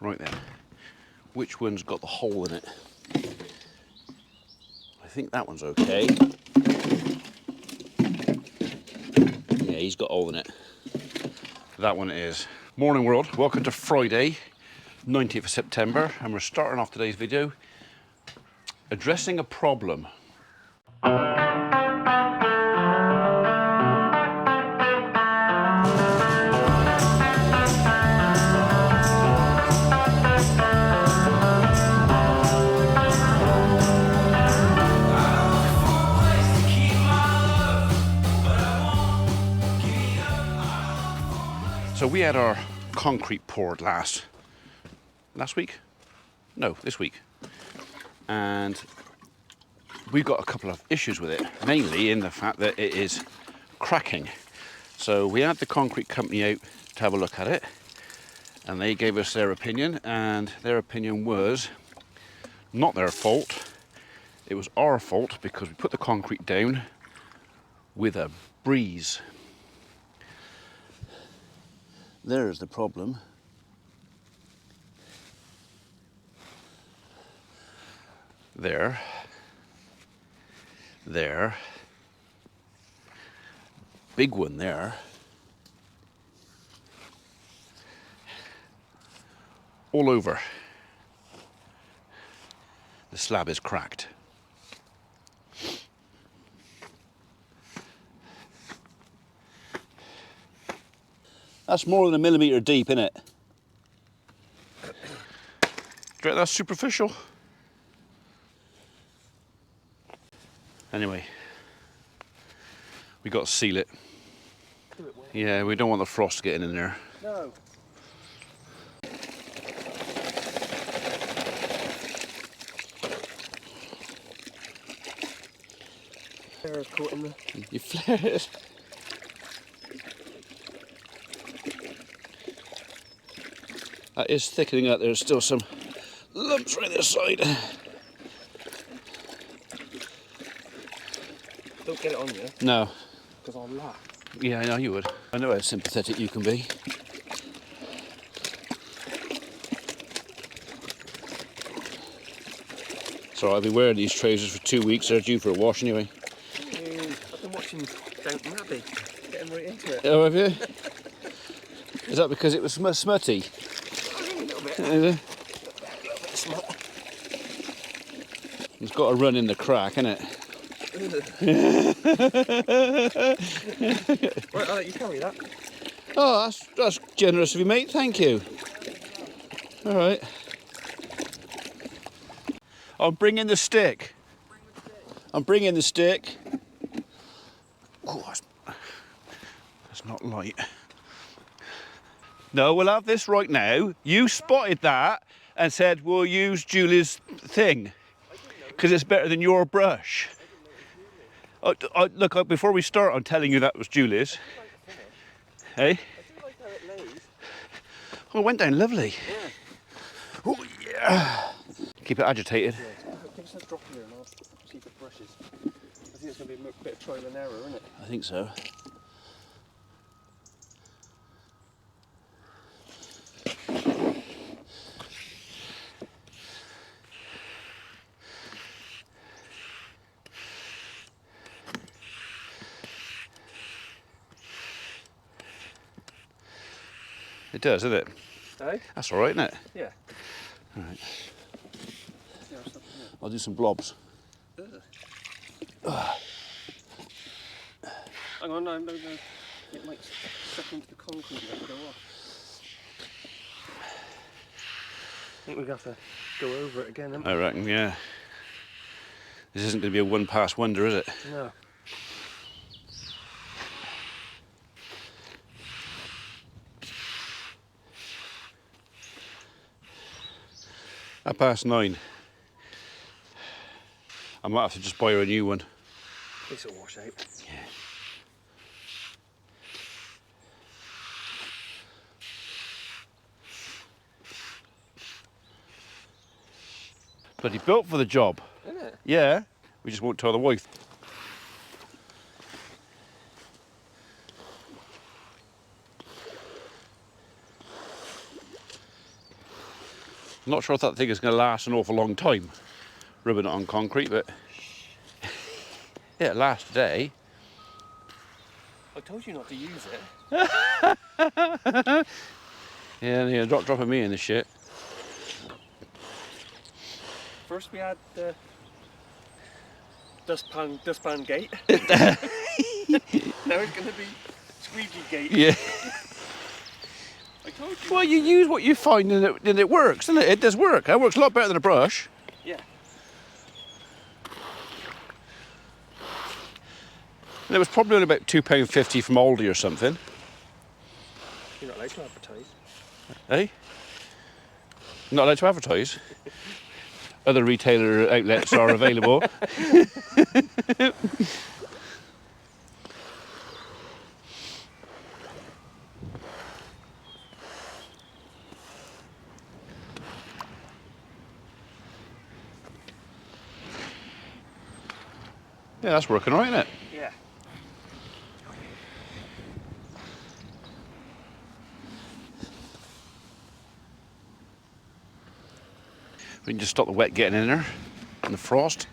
Right then, which one's got the hole in it? I think that one's okay. Yeah, he's got a hole in it. That one is. Morning world, welcome to Friday, 19th of September, and we're starting off today's video addressing a problem. So we had our concrete poured last week? No, this week. And we've got a couple of issues with it, mainly in the fact that it is cracking. So we had the concrete company out to have a look at it, and they gave us their opinion, and their opinion was not their fault. It was our fault because we put the concrete down with a breeze. There's the problem. There. Big one there. All over. The slab is cracked. That's more than a millimetre deep, isn't it? Do you reckon that's superficial? Anyway, we got to seal it. Yeah, we don't want the frost getting in there. No. Flare caught in the... You flare it. That is thickening up. There's still some lumps right this side. Don't get it on you. No. Because I'll laugh. Yeah, I know you would. I know how sympathetic you can be. So I've been wearing these trousers for 2 weeks. They're due for a wash anyway. I've been watching Downton Abbey. Getting right into it. Oh, have you? Is that because it was smutty? A little bit. Yeah. A little bit smart. It's got to run in the crack, innit? Right, I'll let you carry that. Oh, that's generous of you, mate. Thank you. All right. I'm bringing the stick. I'm bringing the stick. Oh, that's not light. No, we'll have this right now. You spotted that and said we'll use Julie's thing because it's better than your brush. Look, before we start, I'm telling you that was Julie's. Hey? I do like how it lays. Oh, it went down lovely. Yeah. Oh, yeah. Keep it agitated. Yeah, give us a drop here and I'll see if it brushes. I think it's going to be a bit of trial and error, isn't it? I think so. It does, doesn't it? Hey? That's all right, isn't it? Yeah. All right. Yeah, I'll stop here. I'll do some blobs. Hang on, no. It might suck into the concrete and go off. I think we're going to have to go over it again, haven't we? I reckon, yeah. This isn't going to be a one-pass wonder, is it? No. 9:30. I might have to just buy her a new one. This will wash out. Yeah. Bloody built for the job. Isn't it? Yeah. We just won't tell the wife. I'm not sure if that thing is going to last an awful long time, rubbing it on concrete, but yeah, it lasts a day. I told you not to use it. Yeah, dropping me in the shit. First we had the dustpan gate. Now it's going to be squeegee gate. Yeah. I told you. Well, you use what you find and it works, doesn't it? It does work. It works a lot better than a brush. Yeah. And it was probably only about £2.50 from Aldi or something. You're not allowed to advertise. Eh? Not allowed to advertise. Other retailer outlets are available. Yeah, that's working all right, isn't it? Yeah. We can just stop the wet getting in there and the frost.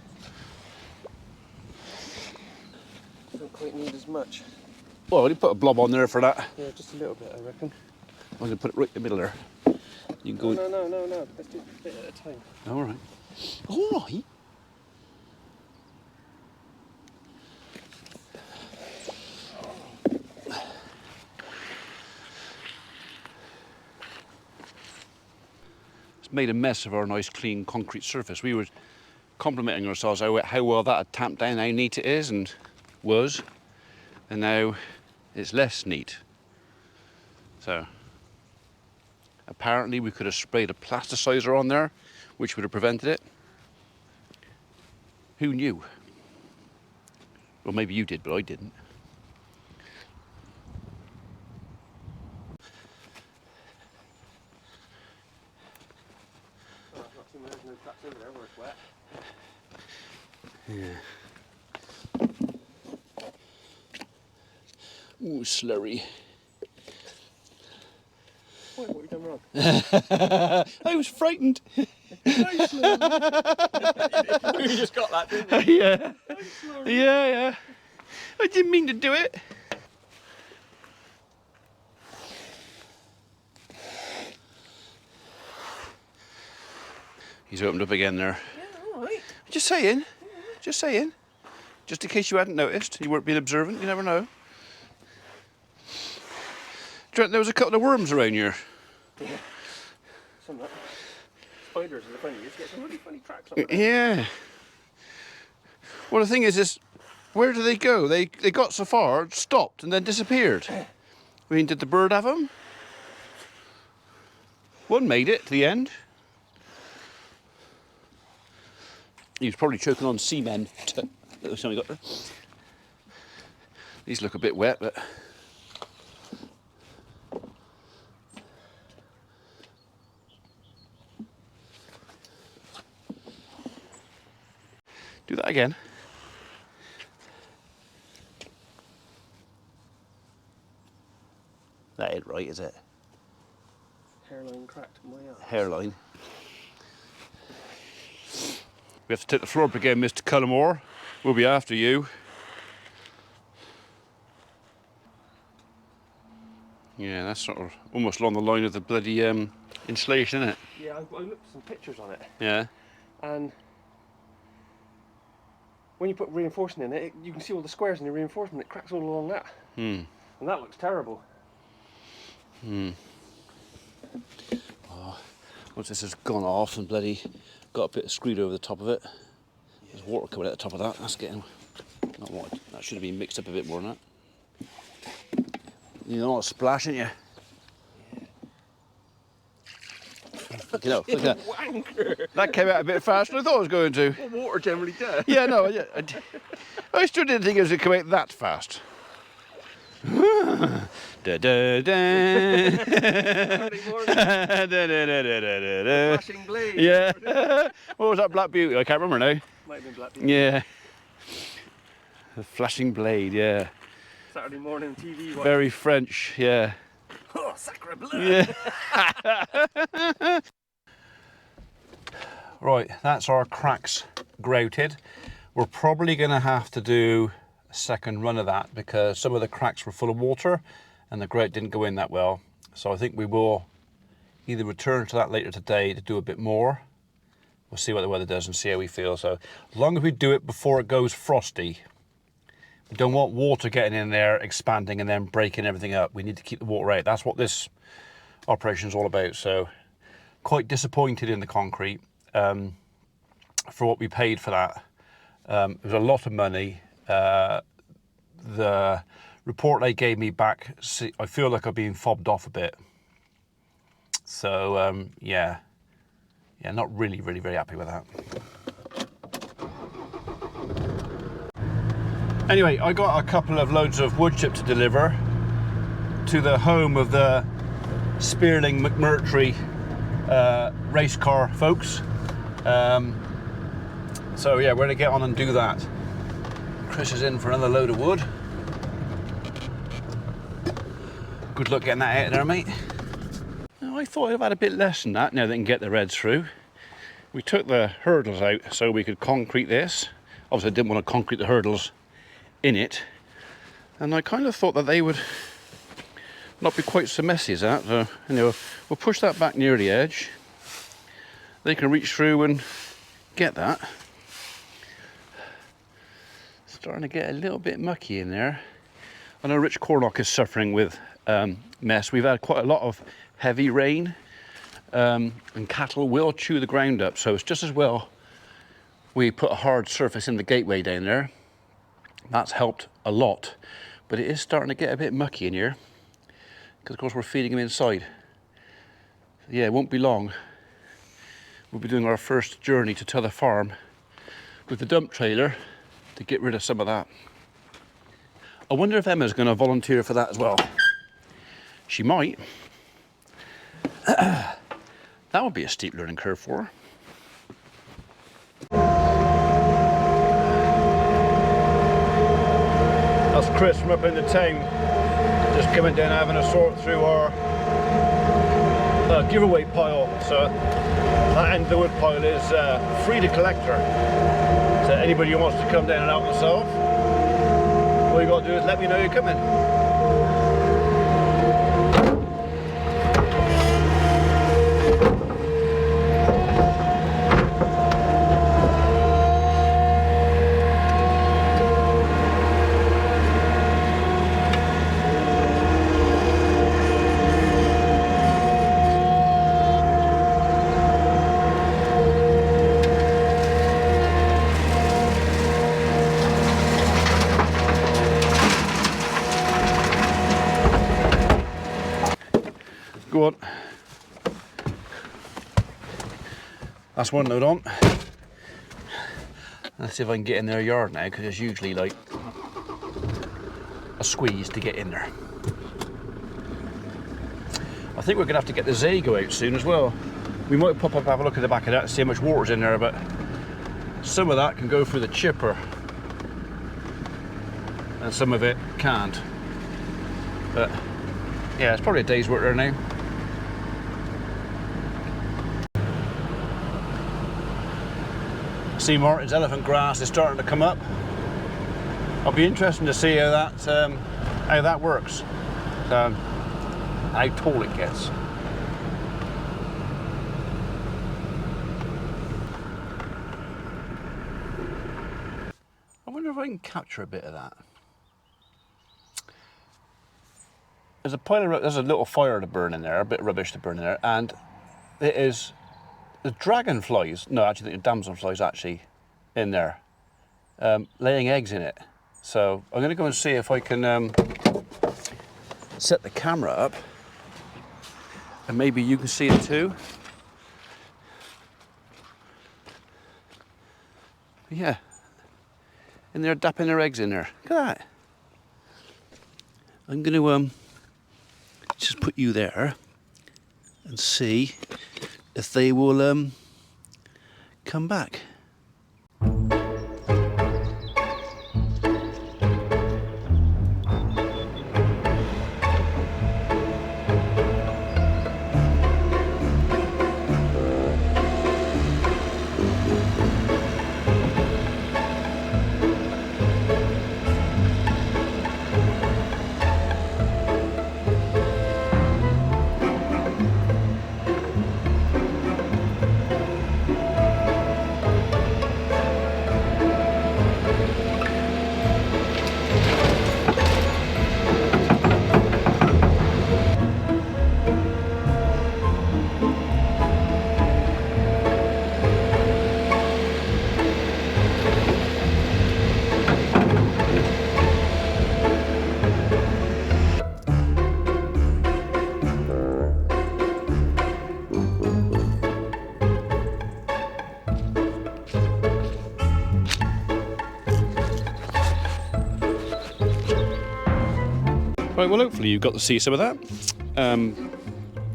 Don't quite need as much. Well, we put a blob on there for that. Yeah, just a little bit, I reckon. I'm going to put it right in the middle there. You can go. No. Let's do a bit at a time. All right. All right. It's made a mess of our nice clean concrete surface. We were complimenting ourselves how well that had tamped down, how neat it is, and was. And now it's less neat. So apparently we could have sprayed a plasticizer on there, which would have prevented it. Who knew? Well, maybe you did, but I didn't. Oh, I've not seen there's no cracks over there where it's wet. Yeah. Ooh, slurry. What have you done wrong? I was frightened. You just got that, didn't you? Yeah. Yeah. I didn't mean to do it. He's opened up again there. Yeah, all right. Just saying. Just saying. Just in case you hadn't noticed, you weren't being observant, you never know. Do you reckon there was a couple of worms around here? Yeah. Some that. Spiders are the funniest. You get some really funny tracks on it. Yeah. Well, the thing is, where do they go? They got so far, stopped, and then disappeared. I mean, did the bird have them? One made it to the end. He was probably choking on cement. These look a bit wet, but... Do that again. That ain't right, is it? Hairline cracked my arse. Hairline. We have to take the floor up again, Mr. Cullimore. We'll be after you. Yeah, that's sort of almost along the line of the bloody insulation, isn't it? Yeah, I looked at some pictures on it, Yeah. and when you put reinforcement in it, you can see all the squares in the reinforcement. It cracks all along that, and that looks terrible. Oh, once this has gone off and bloody got a bit screwed over the top of it, there's water coming out the top of that. That's getting not what that should have been mixed up a bit more than that. You don't want to splash, ain't you? You know, look at that. Wanker! That came out a bit faster than I thought it was going to. Well, water generally does. Yeah, no, I still didn't think it was going to come out that fast. Da, da, da. Saturday morning, Da, da, da, da, da, da, da. flashing blade. Yeah. What was that, Black Beauty? I can't remember now. Might have been Black Beauty. Yeah. The flashing blade, yeah. Saturday morning TV watch. Very French, yeah. Oh, sacre bleu! Yeah. Right, that's our cracks grouted. We're probably going to have to do a second run of that because some of the cracks were full of water and the grout didn't go in that well. So I think we will either return to that later today to do a bit more. We'll see what the weather does and see how we feel. So as long as we do it before it goes frosty, we don't want water getting in there, expanding and then breaking everything up. We need to keep the water out. That's what this operation is all about. So quite disappointed in the concrete for what we paid for that. It was a lot of money. The report they gave me back, I feel like I've been fobbed off a bit. So yeah, not really very happy with that. Anyway, I got a couple of loads of wood chip to deliver to the home of the Spearling McMurtry race car folks. So yeah, we're gonna get on and do that. Chris is in for another load of wood. Good luck getting that out of there, mate. Now, I thought I'd had a bit less than that now they can get the reds through. We took the hurdles out so we could concrete this. Obviously I didn't want to concrete the hurdles in it. And I kind of thought that they would not be quite so messy as that. So, anyway, we'll push that back near the edge. They can reach through and get that. Starting to get a little bit mucky in there. I know Rich Corlock is suffering with mess. We've had quite a lot of heavy rain and cattle will chew the ground up, so it's just as well we put a hard surface in the gateway down there. That's helped a lot, but it is starting to get a bit mucky in here because of course we're feeding them inside. Yeah, it won't be long. We'll be doing our first journey to Tother farm with the dump trailer to get rid of some of that. I wonder if Emma's going to volunteer for that as well. She might. That would be a steep learning curve for her. That's Chris from up in the town, just coming down having a sort through our giveaway pile. So that end of the wood pile is free to collector. So anybody who wants to come down and help themselves, all you got to do is let me know you're coming. Go on. That's one load on. Let's see if I can get in their yard now, because it's usually like a squeeze to get in there. I think we're going to have to get the Zago out soon as well. We might pop up and have a look at the back of that and see how much water's in there, but some of that can go through the chipper and some of it can't. But yeah, it's probably a day's work there now. See, Martin's elephant grass is starting to come up. I'll be interested to see how that works, how tall it gets. I wonder if I can capture a bit of that. There's a little fire to burn in there, a bit of rubbish to burn in there, and it is the dragonflies. No, actually, the damselflies actually in there, laying eggs in it. So I'm going to go and see if I can set the camera up, and maybe you can see it too. Yeah, and they're dapping their eggs in there. Look at that. I'm going to just put you there and see if they will come back. Right, well, hopefully you got to see some of that.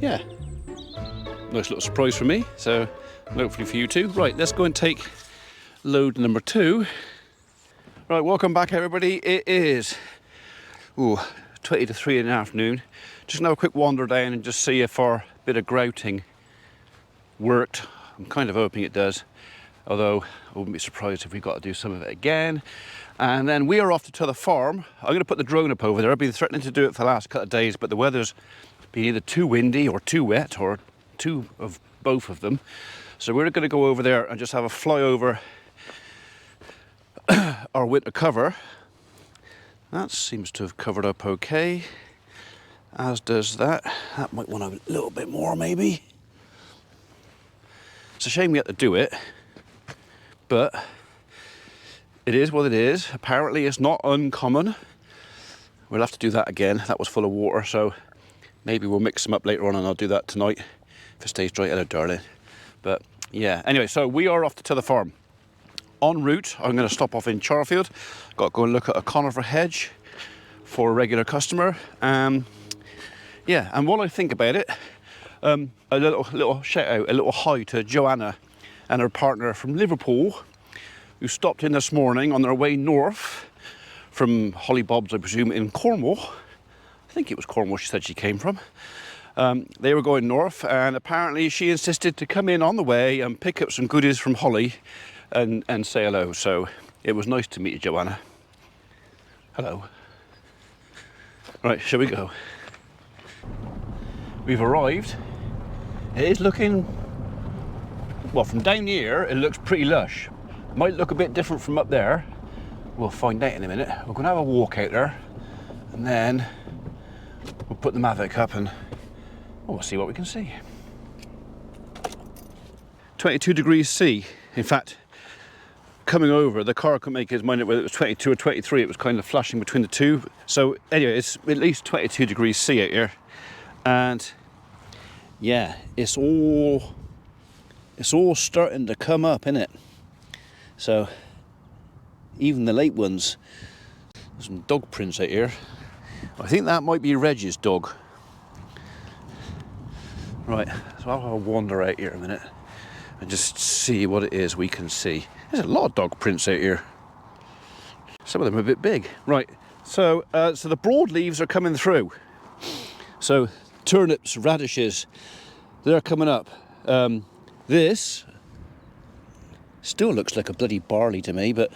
Yeah, nice little surprise for me, so hopefully for you too. Right, let's go and take load number 2. Right, welcome back everybody. It is 20 to 3 in the afternoon. Just gonna have a quick wander down and just see if our bit of grouting worked. I'm kind of hoping it does, although I wouldn't be surprised if we got to do some of it again. And then we are off to Tother farm. I'm going to put the drone up over there. I've been threatening to do it for the last couple of days, but the weather's been either too windy or too wet or two of both of them. So we're going to go over there and just have a flyover our winter cover. That seems to have covered up okay, as does that. That might want a little bit more maybe. It's a shame we had to do it, but it is what it is. Apparently it's not uncommon. We'll have to do that again. That was full of water, so maybe we'll mix them up later on and I'll do that tonight if it stays dry. Hello, darling. But yeah, anyway, so we are off to Tother farm. En route, I'm going to stop off in Charfield. Got to go and look at a conifer hedge for a regular customer. Yeah, and what I think about it, a little shout out, a little hi to Joanna and her partner from Liverpool, who stopped in this morning on their way north from Hollybob's, I presume, in Cornwall. I think it was Cornwall she said she came from. They were going north, and apparently she insisted to come in on the way and pick up some goodies from Holly and say hello. So it was nice to meet you, Joanna. Hello. Right, shall we go? We've arrived. It is looking, well, from down here it looks pretty lush. Might look a bit different from up there. We'll find out in a minute. We're going to have a walk out there and then we'll put the Mavic up and we'll see what we can see. 22 degrees C. In fact, coming over, the car couldn't make his mind up whether it was 22 or 23. It was kind of flashing between the two. So anyway, it's at least 22 degrees C out here. And yeah, it's all starting to come up, isn't it? So even the late ones, there's some dog prints out here. I think that might be Reg's dog. Right, so I'll have a wander out here a minute and just see what it is we can see. There's a lot of dog prints out here. Some of them are a bit big. Right, so the broadleaves are coming through. So turnips, radishes, they're coming up. This still looks like a bloody barley to me, but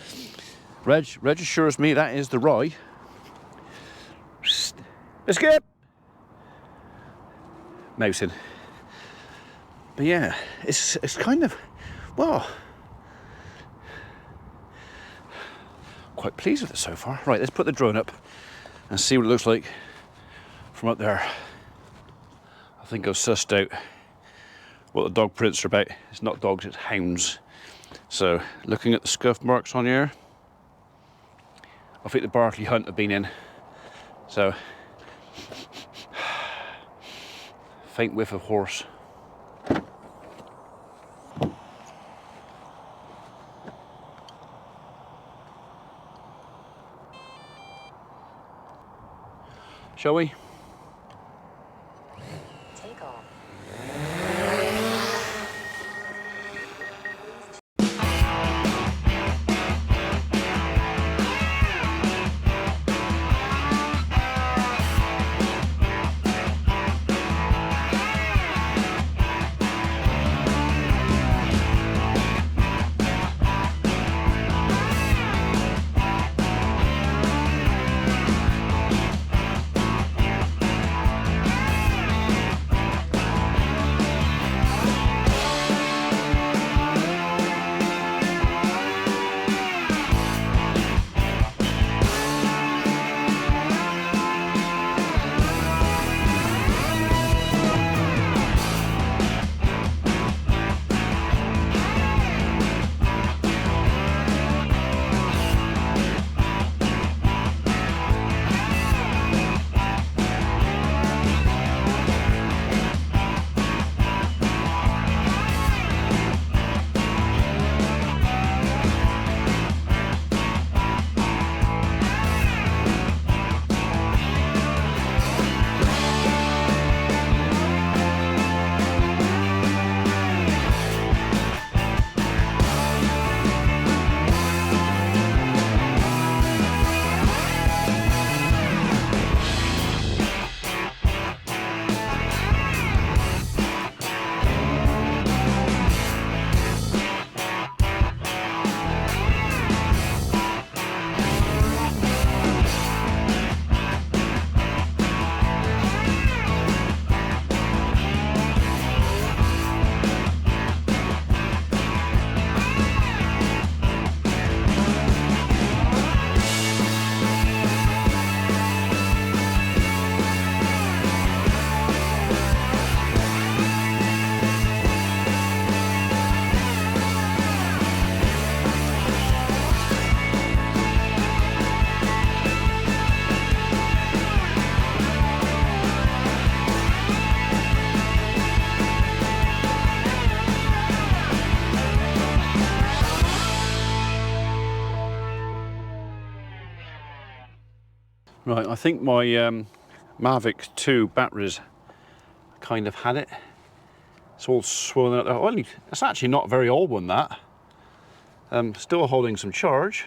Reg assures me that is the rye. Escape! Mousing. But yeah, it's kind of, well, quite pleased with it so far. Right, let's put the drone up and see what it looks like from up there. I think I've sussed out what the dog prints are about. It's not dogs, it's hounds. So, looking at the scuff marks on here, I think the Barley hunt have been in. So, faint whiff of horse. Shall we? Take off. Right, I think my Mavic 2 batteries kind of had it. It's all swollen up there. Oh, it's actually not a very old one, that. Still holding some charge.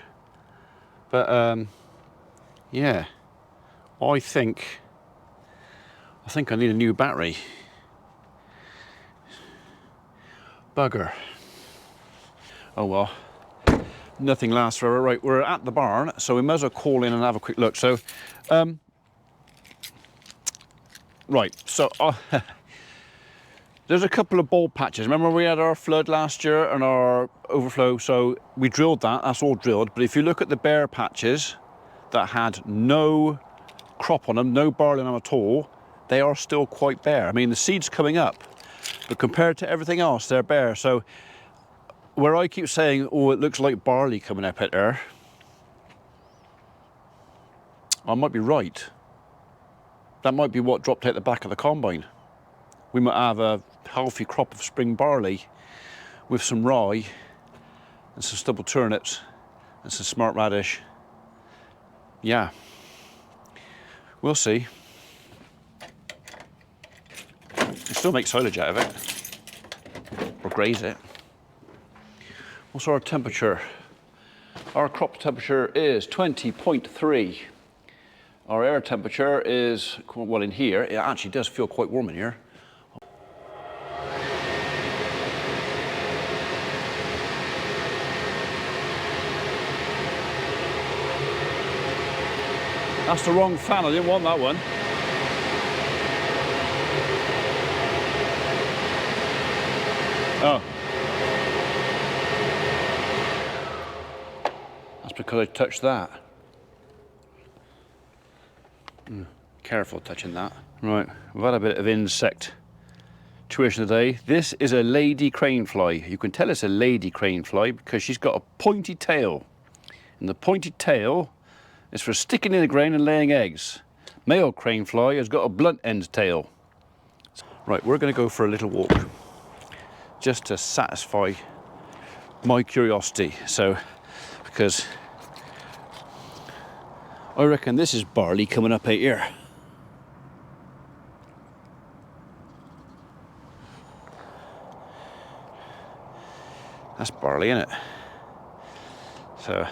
But yeah, I think I need a new battery. Bugger. Oh well, nothing lasts forever. Right, we're at the barn, so we might as well call in and have a quick look. So, right, so there's a couple of bald patches. Remember we had our flood last year and our overflow, so we drilled that, that's all drilled. But if you look at the bare patches that had no crop on them, no barley on them at all, they are still quite bare. I mean, the seed's coming up, but compared to everything else, they're bare. So where I keep saying, oh, it looks like barley coming up out there, I might be right. That might be what dropped out the back of the combine. We might have a healthy crop of spring barley with some rye and some stubble turnips and some smart radish. Yeah, we'll see. We still make silage out of it, or graze it. What's our temperature? Our crop temperature is 20.3. Our air temperature is, well, in here, it actually does feel quite warm in here. That's the wrong fan, I didn't want that one. Oh. That's because I touched that. Careful touching that. Right, we've had a bit of insect tuition today. This is a lady crane fly. You can tell it's a lady crane fly because she's got a pointy tail. And the pointy tail is for sticking in the ground and laying eggs. Male crane fly has got a blunt end tail. Right, we're going to go for a little walk just to satisfy my curiosity. So, because I reckon this is barley coming up out here. That's barley, isn't it? So,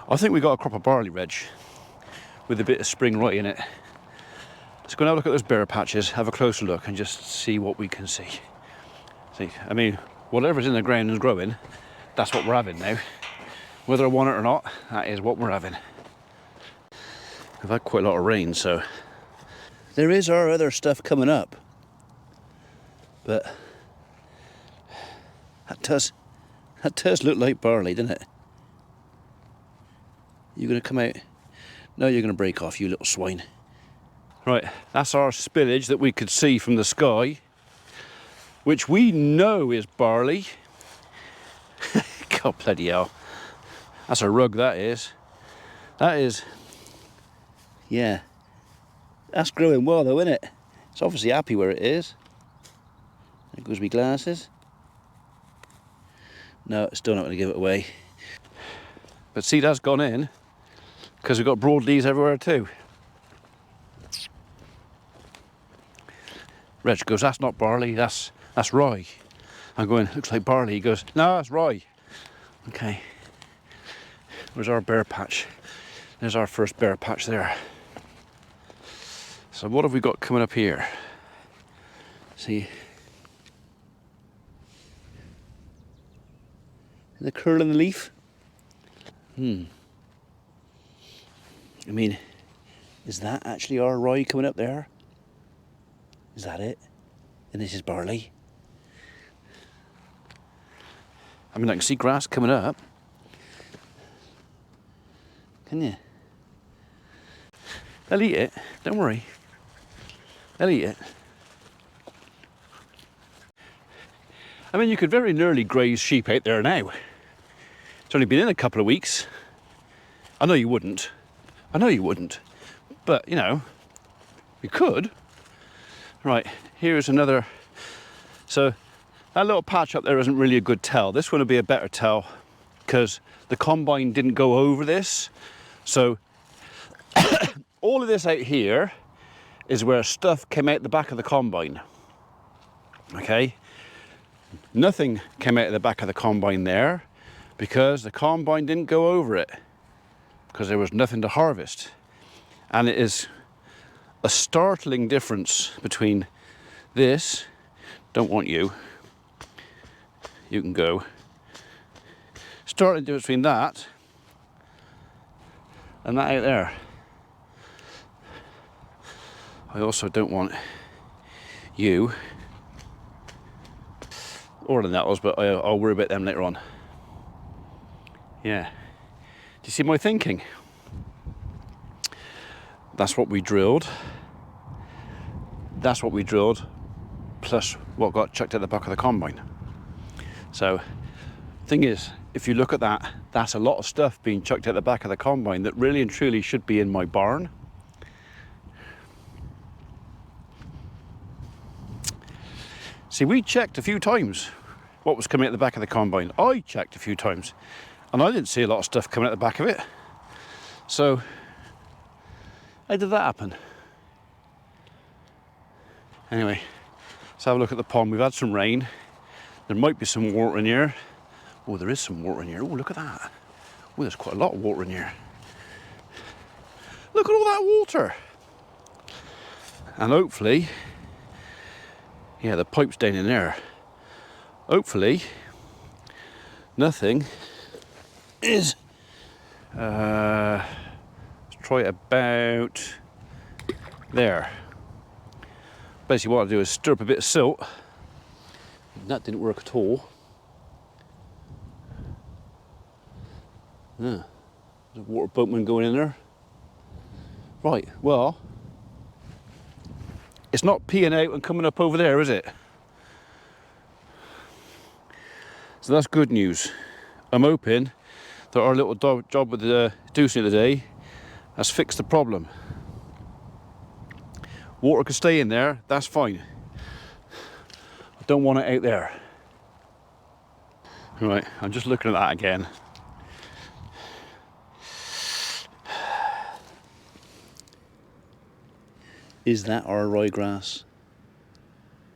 I think we got a crop of barley, Reg, with a bit of spring rye in it. Let's go and have a look at those bare patches, have a closer look and just see what we can see. See, I mean, whatever's in the ground is growing, that's what we're having now. Whether I want it or not, that is what we're having. We've had quite a lot of rain, so there is our other stuff coming up. But that does look like barley, doesn't it? You're going to come out? No, you're going to break off, you little swine. Right, that's our spillage that we could see from the sky, which we know is barley. God bloody hell. That's a rug, that is. That is, yeah. That's growing well though, isn't it? It's obviously happy where it is. There goes my glasses. No, it's still not going to give it away. But seed has gone in, because we've got broadleaves everywhere too. Reg goes, that's not barley, that's rye. I'm going, looks like barley. He goes, no, that's rye. Okay. Where's our bare patch? There's our first bare patch there. So what have we got coming up here? See, the curl in the leaf. I mean, is that actually our rye coming up there? Is that it? And this is barley. I mean, I can see grass coming up. Can you? They'll eat it, don't worry. They'll eat it. I mean, you could very nearly graze sheep out there now. It's only been in a couple of weeks. I know you wouldn't. I know you wouldn't. But, you know, you could. Right, here's another. So that little patch up there isn't really a good tell. This one would be a better tell because the combine didn't go over this. So All of this out here is where stuff came out the back of the combine. Okay? Nothing came out of the back of the combine there because the combine didn't go over it because there was nothing to harvest. And it is a startling difference between this, don't want you, you can go. Startling difference between that and that out there. I also don't want you or the nettles, but I'll worry about them later on. Yeah. Do you see my thinking? That's what we drilled. That's what we drilled, plus what got chucked at the back of the combine. So, thing is, if you look at that, that's a lot of stuff being chucked at the back of the combine that really and truly should be in my barn. See, we checked a few times what was coming at the back of the combine. I checked a few times, and I didn't see a lot of stuff coming at the back of it. So, how did that happen? Anyway, let's have a look at the pond. We've had some rain. There might be some water in here. Oh, there is some water in here. Oh, look at that. Oh, there's quite a lot of water in here. Look at all that water. And hopefully, yeah, the pipe's down in there. Hopefully, nothing is, let's try it about there. Basically what I'll do is stir up a bit of silt. That didn't work at all. Yeah, there's a water boatman going in there. Right, well, it's not peeing out and coming up over there, is it? So that's good news. I'm hoping that our little job with the deucing of the day has fixed the problem. Water can stay in there, that's fine. I don't want it out there. Right, I'm just looking at that again. Is that our ryegrass?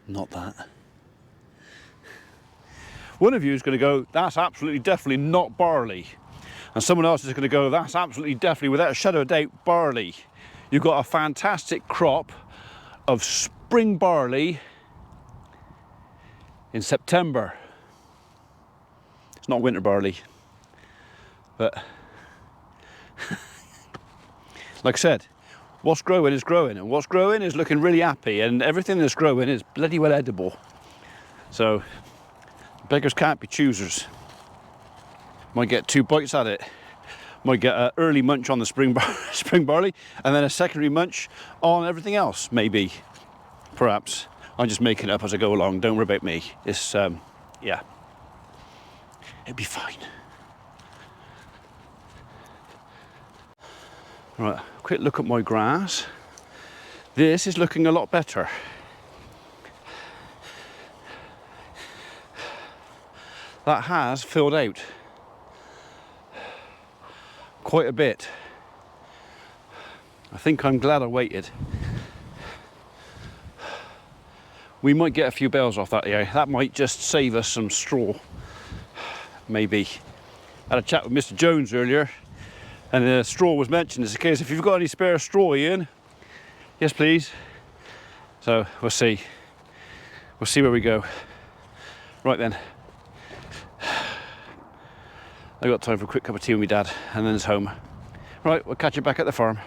Not that. One of you is going to go, that's absolutely definitely not barley. And someone else is going to go, that's absolutely definitely, without a shadow of doubt, barley. You've got a fantastic crop of spring barley in September. It's not winter barley, but like I said, what's growing is growing, and what's growing is looking really happy, and everything that's growing is bloody well edible. So beggars can't be choosers. Might get 2 bites at it. Might get an early munch on the spring barley, and then a secondary munch on everything else, maybe. Perhaps. I'm just making it up as I go along, don't worry about me. It's, yeah. It'll be fine. Right, quick look at my grass. This is looking a lot better. That has filled out quite a bit. I think I'm glad I waited. We might get a few bales off that here. That might just save us some straw. Maybe. I had a chat with Mr. Jones earlier, and the straw was mentioned. It's a case, if you've got any spare straw, Ian, yes please. So we'll see. We'll see where we go. Right then. I got time for a quick cup of tea with my dad, and then it's home. Right, we'll catch you back at the farm.